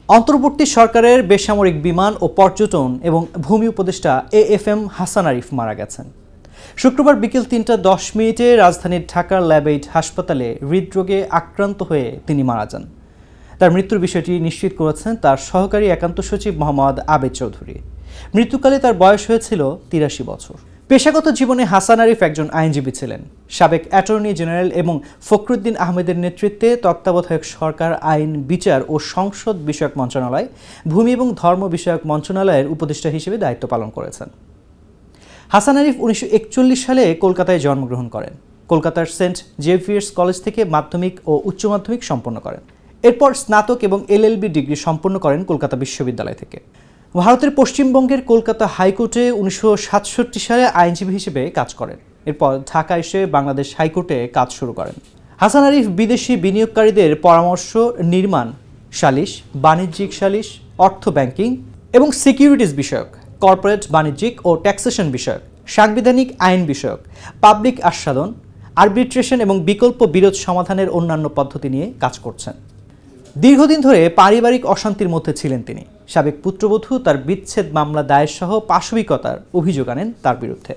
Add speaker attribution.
Speaker 1: অন্তর্বর্তী সরকারের বেসামরিক বিমান ও পর্যটন এবং ভূমি উপদেষ্টা AFM হাসান আরিফ মারা গেছেন। শুক্রবার বিকেল ৩টা ১০ মিনিটে রাজধানীর ঢাকার ল্যাব-8 হাসপাতালে হৃদরোগে আক্রান্ত হয়ে তিনি মারা যান। তার মৃত্যুর বিষয়টি নিশ্চিত করেছেন তার সহকারী একান্ত সচিব মোহাম্মদ আবেদ চৌধুরী। মৃত্যুকালে তার বয়স হয়েছিল ৮৩ বছর। পেশাগত জীবনে হাসান আরিফ একজন আইনজীবী ছিলেন। সাবেক অ্যাটর্নি জেনারেল এবং ফখরুদ্দিন আহমেদের নেতৃত্বে তত্ত্বাবধায়ক সরকার আইন, বিচার ও সংসদ বিষয়ক মন্ত্রণালয়, ভূমি এবং ধর্ম বিষয়ক মন্ত্রণালয়ের উপদেষ্টা হিসেবে দায়িত্ব পালন করেছেন। হাসান আরিফ ১৯৪১ সালে কলকাতায় জন্মগ্রহণ করেন। কলকাতার সেন্ট জেভিয়ার্স কলেজ থেকে মাধ্যমিক ও উচ্চ মাধ্যমিক সম্পন্ন করেন। এরপর স্নাতক এবং LLB ডিগ্রি সম্পন্ন করেন কলকাতা বিশ্ববিদ্যালয় থেকে। ভারতের পশ্চিমবঙ্গের কলকাতা হাইকোর্টে ১৯৬৭ সালে আইনজীবী হিসেবে কাজ করেন। এরপর ঢাকা এসে বাংলাদেশ হাইকোর্টে কাজ শুরু করেন। হাসান আরিফ বিদেশি বিনিয়োগকারীদের পরামর্শ, নির্মাণ সালিশ, বাণিজ্যিক সালিশ, অর্থ ব্যাংকিং এবং সিকিউরিটিজ বিষয়ক, কর্পোরেট বাণিজ্যিক ও ট্যাক্সেশন বিষয়ক, সাংবিধানিক আইন বিষয়ক, পাবলিক আস্বাদন, আরবিট্রেশন এবং বিকল্প বিরোধ সমাধানের অন্যান্য পদ্ধতি নিয়ে কাজ করছেন। দীর্ঘদিন ধরে পারিবারিক অশান্তির মধ্যে ছিলেন তিনি। সাবেক পুত্রবধূ তার বিচ্ছেদ মামলা দায়ের সহ পাশবিকতার অভিযোগ আনেন তার বিরুদ্ধে।